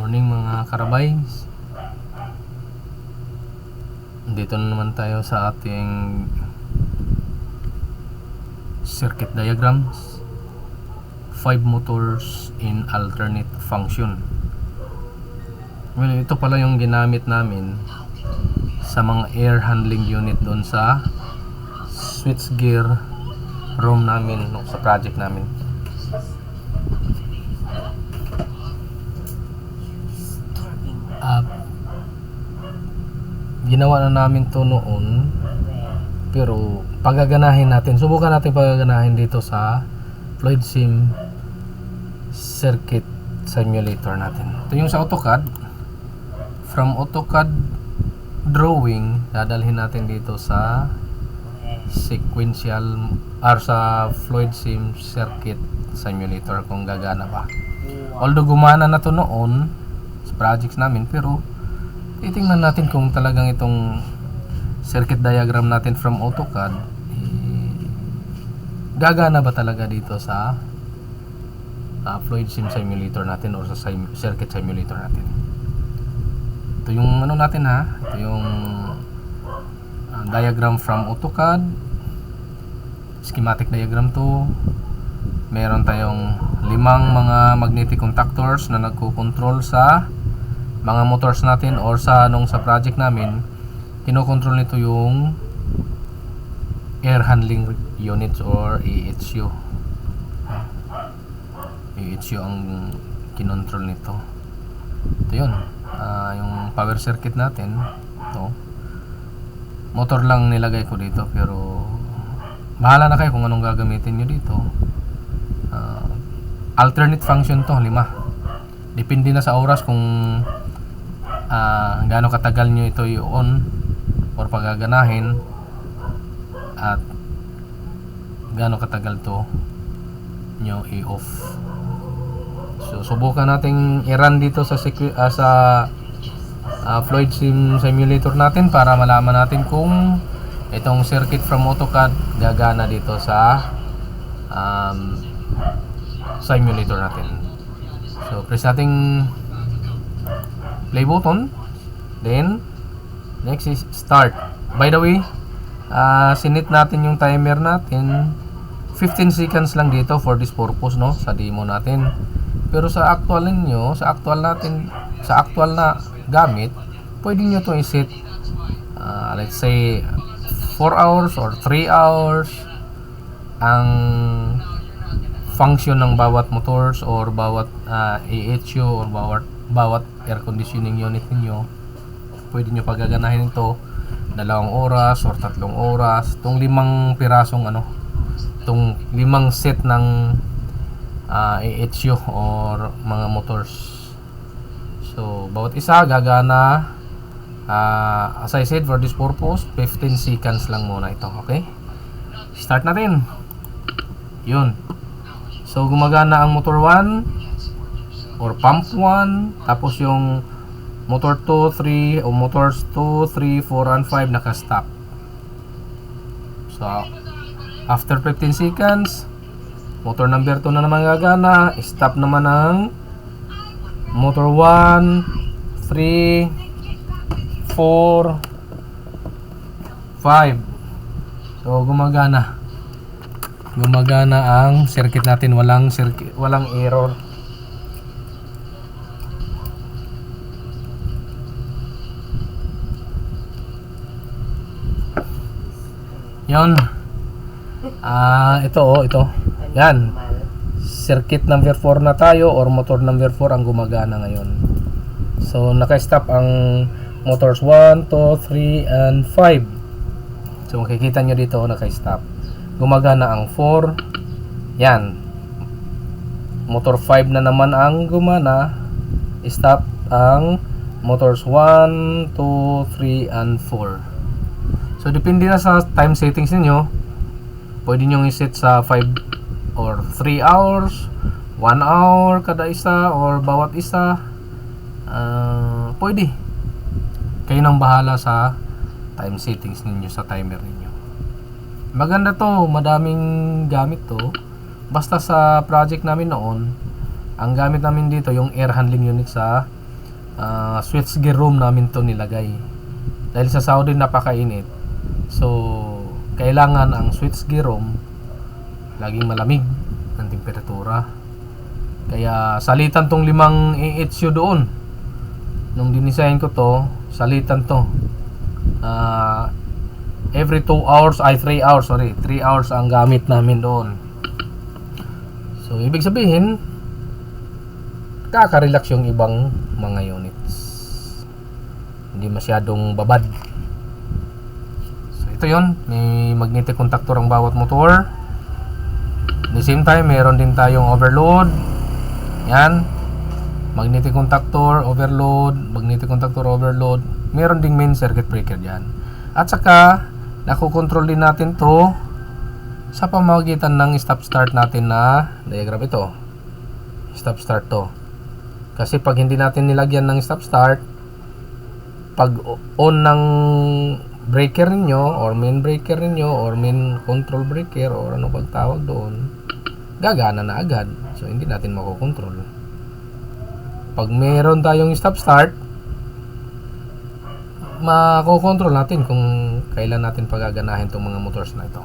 morning mga karabay. Dito na naman tayo sa ating circuit diagrams. 5 motors in alternate function. Well, ito pala yung ginamit namin sa mga air handling unit doon sa switchgear room namin sa project namin. Ginawa na namin to noon, pero pagaganahin natin, subukan natin pagaganahin dito sa Floyd Sim circuit simulator natin. Ito yung sa AutoCAD. From AutoCAD drawing, dadalhin natin dito sa sequential or sa Floyd Sim circuit simulator kung gagana ba. Although gumana na to noon sa projects namin, pero titingnan natin kung talagang itong circuit diagram natin from AutoCAD gagana ba talaga dito sa Floyd Sim simulator natin or sa circuit simulator natin. Ito yung ano natin ito yung diagram from AutoCAD, schematic diagram to. Meron tayong 5 mga magnetic contactors na nagko-control sa mga motors natin or sa sa project namin. Kinokontrol nito yung air handling units or AHU. AHU ang kinontrol nito. Ito yun, yung power circuit natin. Ito, motor lang nilagay ko dito, pero bahala na kayo kung anong gagamitin nyo dito. Alternate function to, 5. Depende na sa oras kung gaano katagal nyo ito i-on or pagaganahin at gaano katagal to nyo i-off. So subukan nating i-run dito sa Floyd Sim simulator natin para malaman natin kung itong circuit from AutoCAD gagana dito sa simulator natin. So press nating play button, then next is start. By the way, sinit natin yung timer natin 15 seconds lang dito for this purpose, no, sa demo natin. Pero sa actual ninyo, sa actual na gamit, pwede nyo to i-set let's say 4 hours or 3 hours ang function ng bawat motors or bawat AHU or bawat air conditioning unit niyo. Pwede nyo pagaganahin ito 2 oras or 3 oras. Itong 5 pirasong itong 5 set ng AHU or mga motors. So bawat isa gagana as I said for this purpose 15 seconds lang muna ito. Okay, start natin. Yun, so gumagana ang motor 1 or pump 1, tapos yung motor 2, 3 o motors 2, 3, 4 and 5 naka-stop. So after 15 seconds, motor number 2 na naman gagana. Stop naman ang motor 1, 3, 4, 5. So gumagana ang circuit natin, walang error. Yun. Ito. Yan. Circuit number 4 na tayo or motor number 4 ang gumagana ngayon. So naka-stop ang motors 1, 2, 3 and 5. So makikita nyo dito naka-stop. Gumagana ang 4. Yan. Motor 5 na naman ang gumana. Stop ang motors 1, 2, 3 and 4. So depende na sa time settings niyo. Pwede niyo i-set sa 5 or 3 hours, 1 hour kada isa or bawat isa. Pwede. Kayo nang bahala sa time settings ninyo sa timer ninyo. Maganda to, madaming gamit to. Basta sa project namin noon, ang gamit namin dito yung air handling unit sa switchgear room namin to nilagay. Dahil sa Saudi napakainit. So, kailangan ang switchgear room laging malamig ang temperatura. Kaya salitan tong 5 AHU doon. Nung dinisign ko to, salitan to. Every 2 hours, 3 hours, 3 hours ang gamit namin doon. So, ibig sabihin, kakarelax yung ibang mga units. Hindi masyadong babad. So, ito yon, may magnetic contactor ang bawat motor. At the same time, meron din tayong overload. Yan. Magnetic contactor, overload, magnetic contactor, overload. Meron ding main circuit breaker dyan. At saka, nakokontrol din natin to sa pamamagitan ng stop-start natin na diagram ito. Stop-start to. Kasi pag hindi natin nilagyan ng stop-start, pag on ng breaker ninyo, or main breaker ninyo, or main control breaker, or ano bang tawag doon, gagana na agad. So, hindi natin makokontrol. Pag meron tayong stop-start, makokontrol natin kung kailan natin pagaganahin itong mga motors na ito.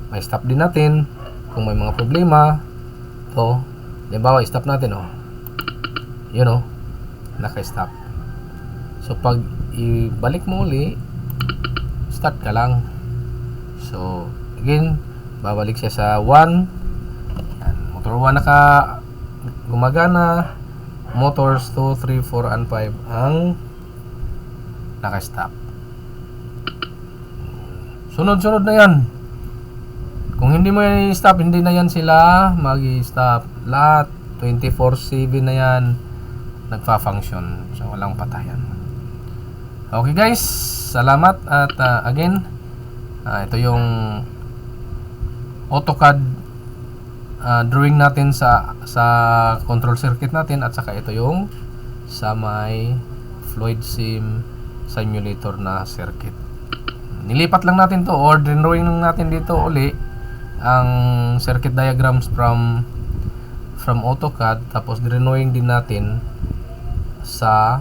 May stop din natin kung may mga problema. Ito, halimbawa, stop natin, yun, naka-stop. So, pag ibalik mo uli, start ka lang. So, again, babalik siya sa 1. Motor 1 naka gumagana. Motors 2, 3, 4, and 5 ang naka-stop. Sunod-sunod na yan. Kung hindi mo yan i-stop, hindi na yan sila mag-i-stop. Lahat 24/7 na yan nagfa-function. So, walang patayan. Okay guys, salamat. At again, ito yung AutoCAD drawing natin sa control circuit natin, at saka ito yung sa may fluid sim simulator na circuit. Nilipat lang natin to, or drawing natin dito uli ang circuit diagrams from AutoCAD, tapos drawing din natin sa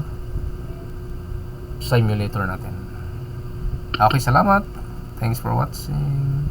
simulator natin. Okay, salamat. Thanks for watching.